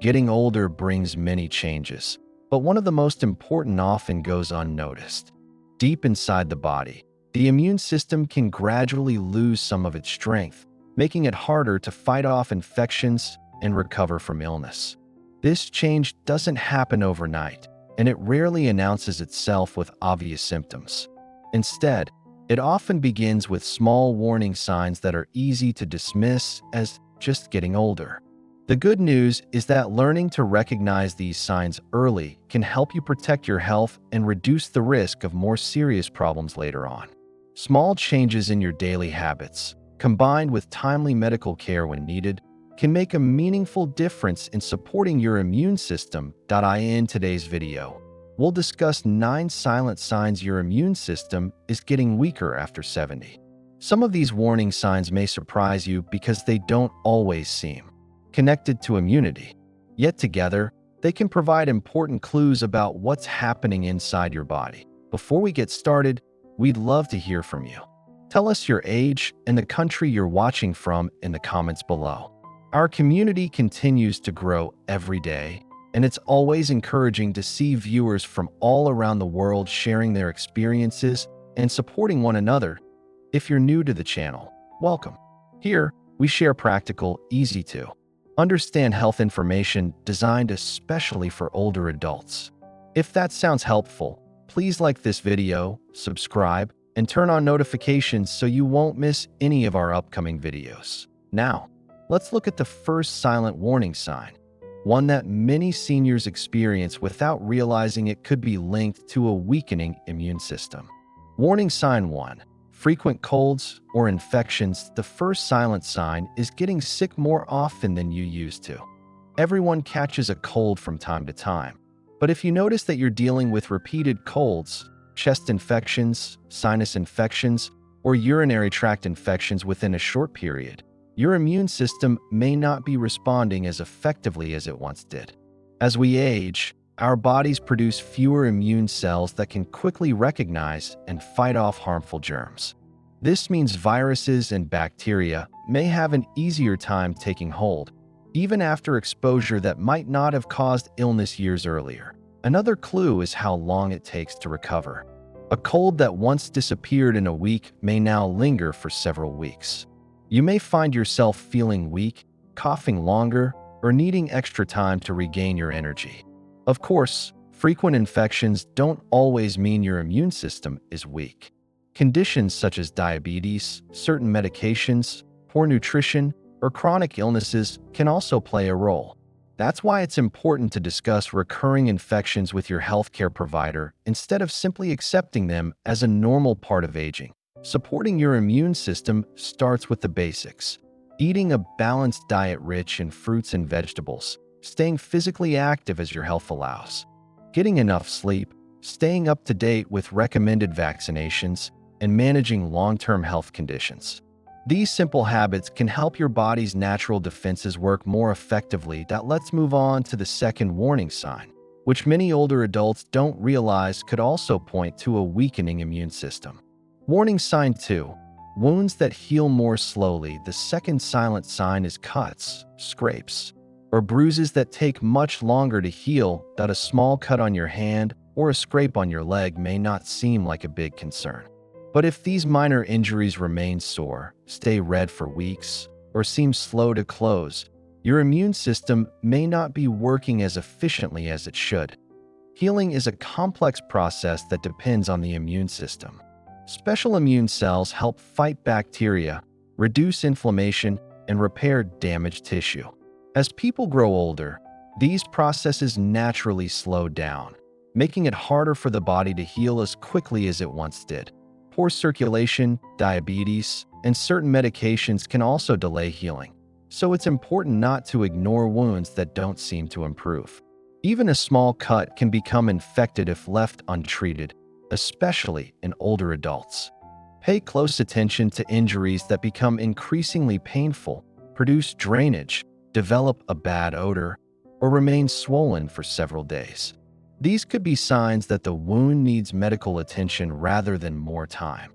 Getting older brings many changes, but one of the most important often goes unnoticed. Deep inside the body, the immune system can gradually lose some of its strength, making it harder to fight off infections and recover from illness. This change doesn't happen overnight, and it rarely announces itself with obvious symptoms. Instead, it often begins with small warning signs that are easy to dismiss as just getting older. The good news is that learning to recognize these signs early can help you protect your health and reduce the risk of more serious problems later on. Small changes in your daily habits, combined with timely medical care when needed, can make a meaningful difference in supporting your immune system. In today's video, we'll discuss 9 silent signs your immune system is getting weaker after 70. Some of these warning signs may surprise you because they don't always seem connected to immunity. Yet together, they can provide important clues about what's happening inside your body. Before we get started, we'd love to hear from you. Tell us your age and the country you're watching from in the comments below. Our community continues to grow every day, and it's always encouraging to see viewers from all around the world sharing their experiences and supporting one another. If you're new to the channel, welcome. Here, we share practical, easy to understand health information designed especially for older adults. If that sounds helpful, please like this video, subscribe, and turn on notifications so you won't miss any of our upcoming videos. Now, let's look at the first silent warning sign, one that many seniors experience without realizing it could be linked to a weakening immune system. Warning sign 1. Frequent colds or infections. The first silent sign is getting sick more often than you used to. Everyone catches a cold from time to time, but if you notice that you're dealing with repeated colds, chest infections, sinus infections, or urinary tract infections within a short period, your immune system may not be responding as effectively as it once did. As we age, our bodies produce fewer immune cells that can quickly recognize and fight off harmful germs. This means viruses and bacteria may have an easier time taking hold, even after exposure that might not have caused illness years earlier. Another clue is how long it takes to recover. A cold that once disappeared in a week may now linger for several weeks. You may find yourself feeling weak, coughing longer, or needing extra time to regain your energy. Of course, frequent infections don't always mean your immune system is weak. Conditions such as diabetes, certain medications, poor nutrition, or chronic illnesses can also play a role. That's why it's important to discuss recurring infections with your healthcare provider instead of simply accepting them as a normal part of aging. Supporting your immune system starts with the basics: eating a balanced diet rich in fruits and vegetables, staying physically active as your health allows, getting enough sleep, staying up to date with recommended vaccinations, and managing long-term health conditions. These simple habits can help your body's natural defenses work more effectively. Let's move on to the second warning sign, which many older adults don't realize could also point to a weakening immune system. Warning sign 2. Wounds that heal more slowly. The second silent sign is cuts, scrapes, or bruises that take much longer to heal. A small cut on your hand or a scrape on your leg may not seem like a big concern. But if these minor injuries remain sore, stay red for weeks, or seem slow to close, your immune system may not be working as efficiently as it should. Healing is a complex process that depends on the immune system. Special immune cells help fight bacteria, reduce inflammation, and repair damaged tissue. As people grow older, these processes naturally slow down, making it harder for the body to heal as quickly as it once did. Poor circulation, diabetes, and certain medications can also delay healing, so it's important not to ignore wounds that don't seem to improve. Even a small cut can become infected if left untreated, especially in older adults. Pay close attention to injuries that become increasingly painful, produce drainage, develop a bad odor, or remain swollen for several days. These could be signs that the wound needs medical attention rather than more time.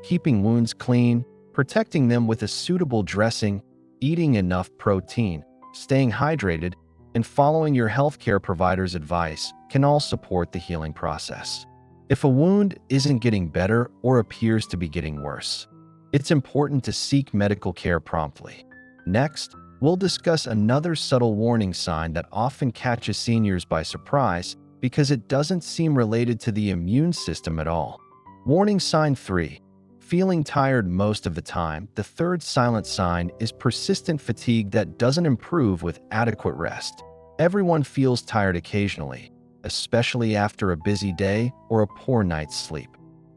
Keeping wounds clean, protecting them with a suitable dressing, eating enough protein, staying hydrated, and following your healthcare provider's advice can all support the healing process. If a wound isn't getting better or appears to be getting worse, it's important to seek medical care promptly. Next, we'll discuss another subtle warning sign that often catches seniors by surprise because it doesn't seem related to the immune system at all. Warning sign 3. Feeling tired most of the time. The third silent sign is persistent fatigue that doesn't improve with adequate rest. Everyone feels tired occasionally, especially after a busy day or a poor night's sleep.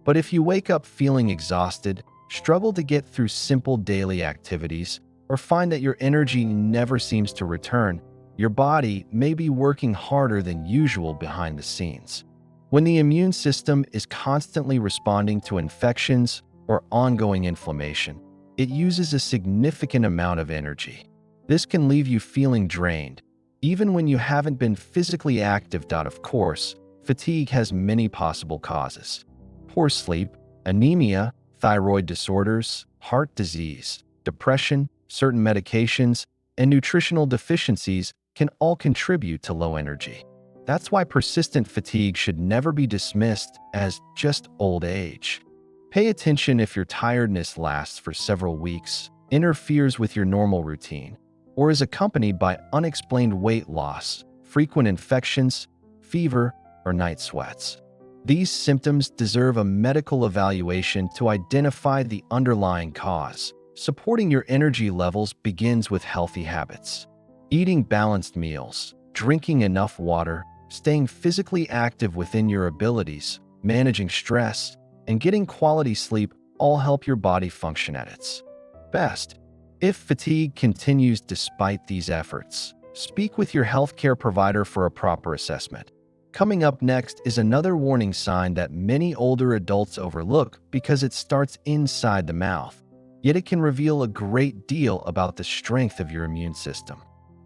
But if you wake up feeling exhausted, struggle to get through simple daily activities, or find that your energy never seems to return, your body may be working harder than usual behind the scenes. When the immune system is constantly responding to infections or ongoing inflammation, it uses a significant amount of energy. This can leave you feeling drained, even when you haven't been physically active. Of course, fatigue has many possible causes. Poor sleep, anemia, thyroid disorders, heart disease, depression, certain medications, and nutritional deficiencies can all contribute to low energy. That's why persistent fatigue should never be dismissed as just old age. Pay attention if your tiredness lasts for several weeks, interferes with your normal routine, or is accompanied by unexplained weight loss, frequent infections, fever, or night sweats. These symptoms deserve a medical evaluation to identify the underlying cause. Supporting your energy levels begins with healthy habits. Eating balanced meals, drinking enough water, staying physically active within your abilities, managing stress, and getting quality sleep all help your body function at its best. If fatigue continues despite these efforts, speak with your healthcare provider for a proper assessment. Coming up next is another warning sign that many older adults overlook because it starts inside the mouth, yet it can reveal a great deal about the strength of your immune system.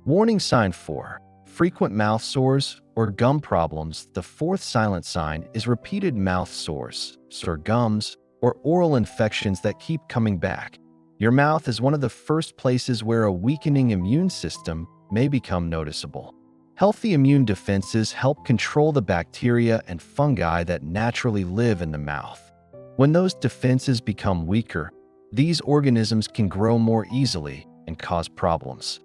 Warning sign 4. Frequent mouth sores or gum problems. The fourth silent sign is repeated mouth sores, sore gums, or oral infections that keep coming back. Your mouth is one of the first places where a weakening immune system may become noticeable. Healthy immune defenses help control the bacteria and fungi that naturally live in the mouth. When those defenses become weaker, these organisms can grow more easily and cause problems.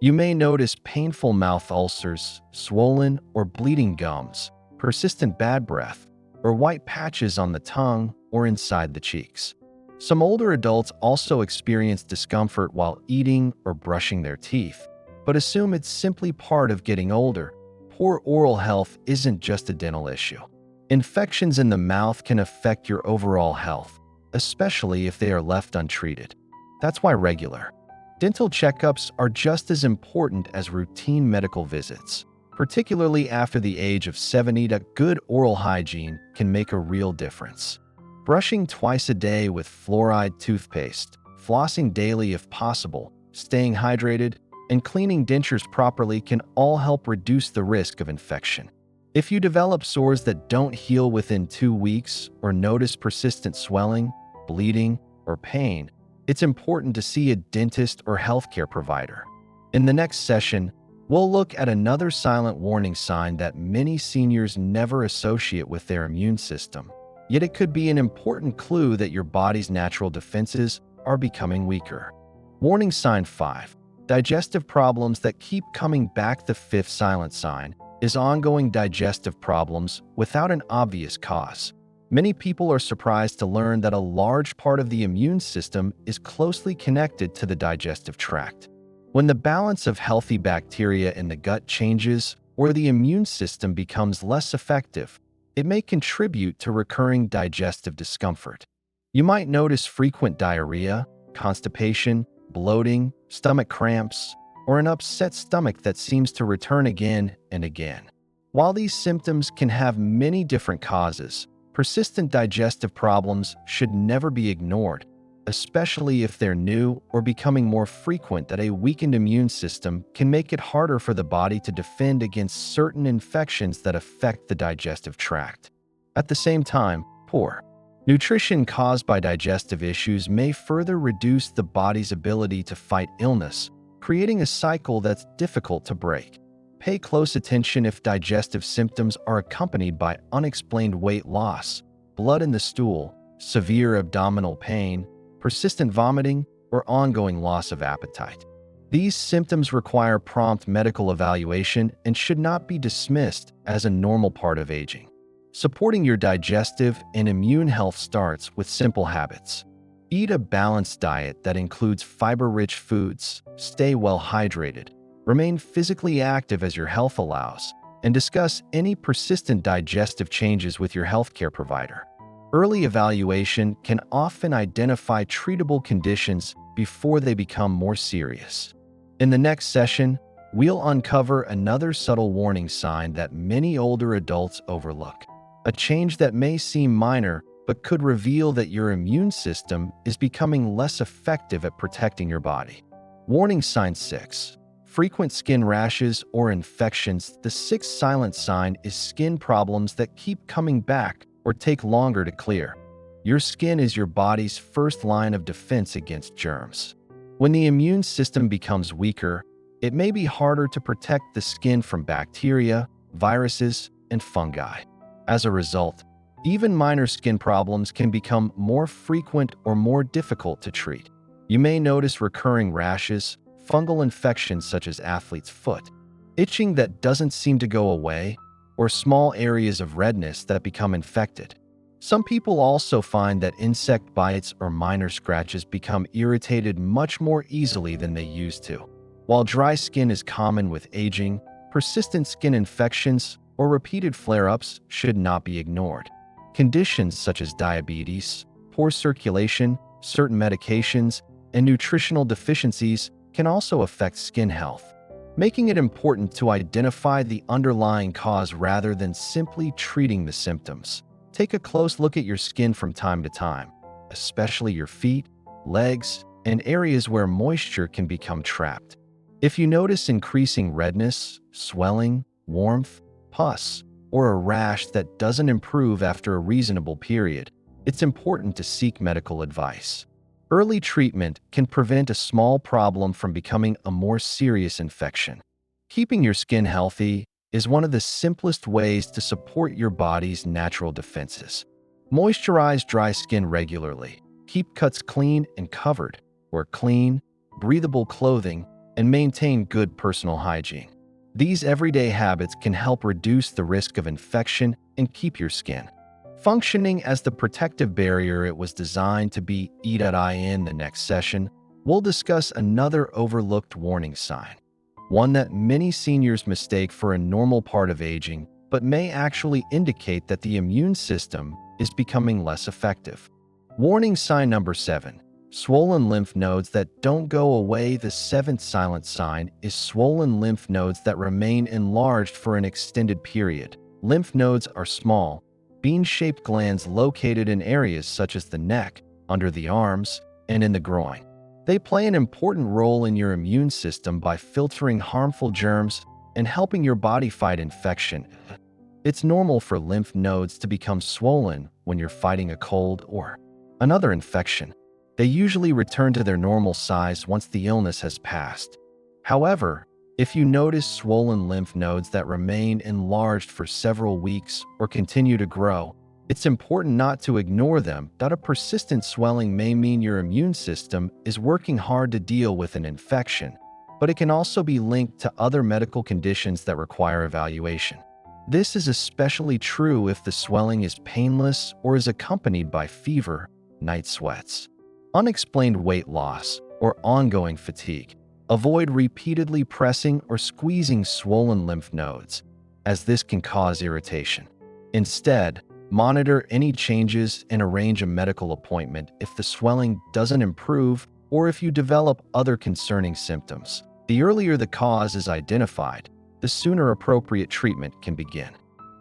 You may notice painful mouth ulcers, swollen or bleeding gums, persistent bad breath, or white patches on the tongue or inside the cheeks. Some older adults also experience discomfort while eating or brushing their teeth, but assume it's simply part of getting older. Poor oral health isn't just a dental issue. Infections in the mouth can affect your overall health, especially if they are left untreated. That's why regular dental checkups are just as important as routine medical visits, particularly after the age of 70. Good oral hygiene can make a real difference. Brushing twice a day with fluoride toothpaste, flossing daily if possible, staying hydrated, and cleaning dentures properly can all help reduce the risk of infection. If you develop sores that don't heal within 2 weeks or notice persistent swelling, bleeding, or pain, it's important to see a dentist or healthcare provider. In the next session, we'll look at another silent warning sign that many seniors never associate with their immune system, yet it could be an important clue that your body's natural defenses are becoming weaker. Warning sign 5. Digestive problems that keep coming back. The fifth silent sign is ongoing digestive problems without an obvious cause. Many people are surprised to learn that a large part of the immune system is closely connected to the digestive tract. When the balance of healthy bacteria in the gut changes or the immune system becomes less effective, it may contribute to recurring digestive discomfort. You might notice frequent diarrhea, constipation, bloating, stomach cramps, or an upset stomach that seems to return again and again. While these symptoms can have many different causes, persistent digestive problems should never be ignored, especially if they're new or becoming more frequent. That a weakened immune system can make it harder for the body to defend against certain infections that affect the digestive tract. At the same time, poor nutrition caused by digestive issues may further reduce the body's ability to fight illness, creating a cycle that's difficult to break. Pay close attention if digestive symptoms are accompanied by unexplained weight loss, blood in the stool, severe abdominal pain, persistent vomiting, or ongoing loss of appetite. These symptoms require prompt medical evaluation and should not be dismissed as a normal part of aging. Supporting your digestive and immune health starts with simple habits. Eat a balanced diet that includes fiber-rich foods, stay well hydrated, remain physically active as your health allows, and discuss any persistent digestive changes with your healthcare provider. Early evaluation can often identify treatable conditions before they become more serious. In the next session, we'll uncover another subtle warning sign that many older adults overlook. A change that may seem minor but could reveal that your immune system is becoming less effective at protecting your body. Warning sign 6. Frequent skin rashes or infections. The sixth silent sign is skin problems that keep coming back or take longer to clear. Your skin is your body's first line of defense against germs. When the immune system becomes weaker, it may be harder to protect the skin from bacteria, viruses, and fungi. As a result, even minor skin problems can become more frequent or more difficult to treat. You may notice recurring rashes, fungal infections such as athlete's foot, itching that doesn't seem to go away, or small areas of redness that become infected. Some people also find that insect bites or minor scratches become irritated much more easily than they used to. While dry skin is common with aging, persistent skin infections or repeated flare-ups should not be ignored. Conditions such as diabetes, poor circulation, certain medications, and nutritional deficiencies can also affect skin health, making it important to identify the underlying cause rather than simply treating the symptoms. Take a close look at your skin from time to time, especially your feet, legs, and areas where moisture can become trapped. If you notice increasing redness, swelling, warmth, pus, or a rash that doesn't improve after a reasonable period, it's important to seek medical advice. Early treatment can prevent a small problem from becoming a more serious infection. Keeping your skin healthy is one of the simplest ways to support your body's natural defenses. Moisturize dry skin regularly, keep cuts clean and covered, wear clean, breathable clothing, and maintain good personal hygiene. These everyday habits can help reduce the risk of infection and keep your skin functioning as the protective barrier it was designed to be. In the next session, we'll discuss another overlooked warning sign, one that many seniors mistake for a normal part of aging, but may actually indicate that the immune system is becoming less effective. Warning sign number 7. Swollen lymph nodes that don't go away. The seventh silent sign is swollen lymph nodes that remain enlarged for an extended period. Lymph nodes are small, bean-shaped glands located in areas such as the neck, under the arms, and in the groin. They play an important role in your immune system by filtering harmful germs and helping your body fight infection. It's normal for lymph nodes to become swollen when you're fighting a cold or another infection. They usually return to their normal size once the illness has passed. However, if you notice swollen lymph nodes that remain enlarged for several weeks or continue to grow, it's important not to ignore them. A persistent swelling may mean your immune system is working hard to deal with an infection, but it can also be linked to other medical conditions that require evaluation. This is especially true if the swelling is painless or is accompanied by fever, night sweats, unexplained weight loss, or ongoing fatigue. Avoid repeatedly pressing or squeezing swollen lymph nodes, as this can cause irritation. Instead, monitor any changes and arrange a medical appointment if the swelling doesn't improve or if you develop other concerning symptoms. The earlier the cause is identified, the sooner appropriate treatment can begin.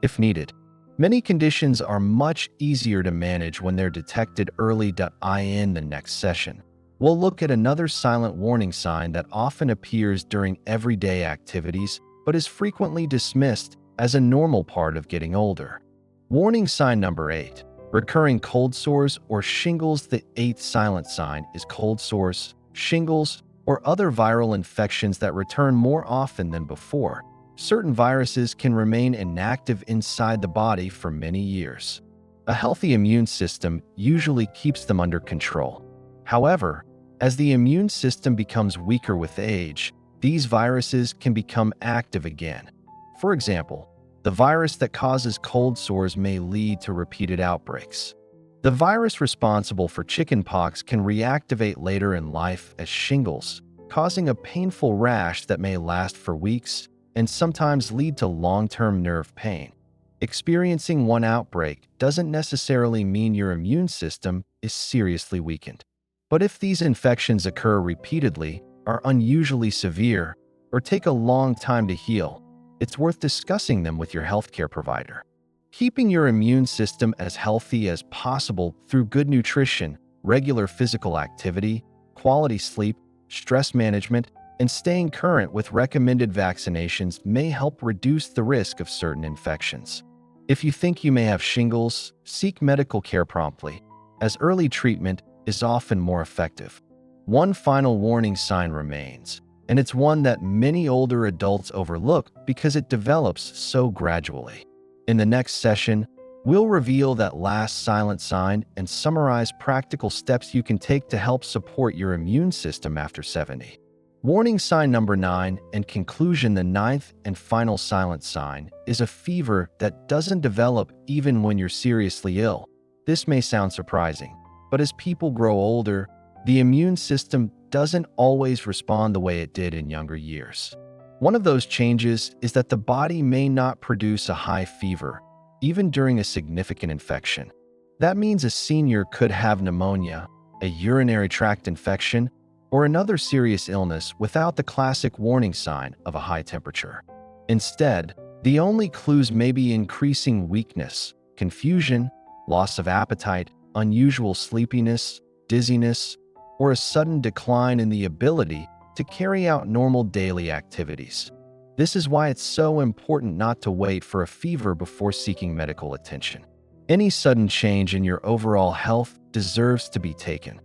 If needed, many conditions are much easier to manage when they're detected early. In the next session, we'll look at another silent warning sign that often appears during everyday activities but is frequently dismissed as a normal part of getting older. Warning sign number 8. Recurring cold sores or shingles. The 8th silent sign is cold sores, shingles, or other viral infections that return more often than before. certain viruses can remain inactive inside the body for many years. A healthy immune system usually keeps them under control. However, as the immune system becomes weaker with age, these viruses can become active again. For example, the virus that causes cold sores may lead to repeated outbreaks. The virus responsible for chickenpox can reactivate later in life as shingles, causing a painful rash that may last for weeks and sometimes lead to long-term nerve pain. Experiencing one outbreak doesn't necessarily mean your immune system is seriously weakened. But if these infections occur repeatedly, are unusually severe, or take a long time to heal, it's worth discussing them with your healthcare provider. Keeping your immune system as healthy as possible through good nutrition, regular physical activity, quality sleep, stress management, and staying current with recommended vaccinations may help reduce the risk of certain infections. If you think you may have shingles, seek medical care promptly, as early treatment is often more effective. One final warning sign remains, and it's one that many older adults overlook because it develops so gradually. In the next session, we'll reveal that last silent sign and summarize practical steps you can take to help support your immune system after 70. Warning sign number 9 and conclusion. The ninth and final silent sign is a fever that doesn't develop even when you're seriously ill. This may sound surprising, but as people grow older, the immune system doesn't always respond the way it did in younger years. One of those changes is that the body may not produce a high fever, even during a significant infection. That means a senior could have pneumonia, a urinary tract infection, or another serious illness without the classic warning sign of a high temperature. Instead, the only clues may be increasing weakness, confusion, loss of appetite, unusual sleepiness, dizziness, or a sudden decline in the ability to carry out normal daily activities. This is why it's so important not to wait for a fever before seeking medical attention. Any sudden change in your overall health deserves to be taken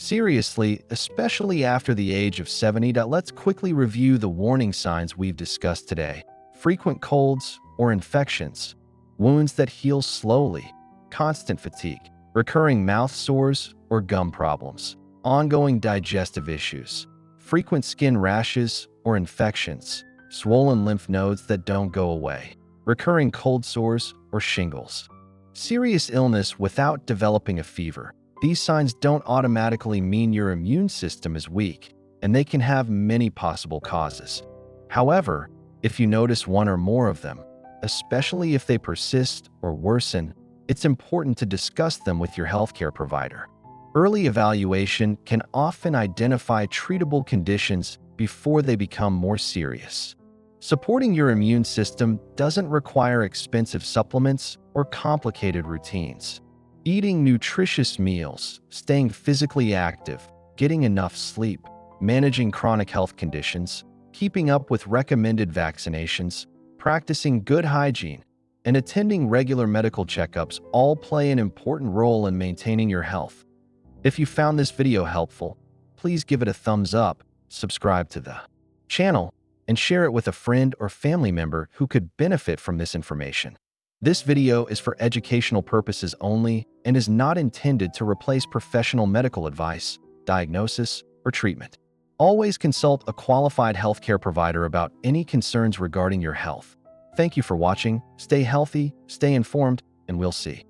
seriously, especially after the age of 70. Let's quickly review the warning signs we've discussed today. Frequent colds or infections, wounds that heal slowly, constant fatigue, recurring mouth sores or gum problems, ongoing digestive issues, frequent skin rashes or infections, swollen lymph nodes that don't go away, recurring cold sores or shingles. Serious illness without developing a fever. These signs don't automatically mean your immune system is weak, and they can have many possible causes. However, if you notice one or more of them, especially if they persist or worsen, it's important to discuss them with your healthcare provider. Early evaluation can often identify treatable conditions before they become more serious. Supporting your immune system doesn't require expensive supplements or complicated routines. Eating nutritious meals, staying physically active, getting enough sleep, managing chronic health conditions, keeping up with recommended vaccinations, practicing good hygiene, and attending regular medical checkups all play an important role in maintaining your health. If you found this video helpful, please give it a thumbs up, subscribe to the channel, and share it with a friend or family member who could benefit from this information. This video is for educational purposes only and is not intended to replace professional medical advice, diagnosis, or treatment. Always consult a qualified healthcare provider about any concerns regarding your health. Thank you for watching. Stay healthy, stay informed, and we'll see.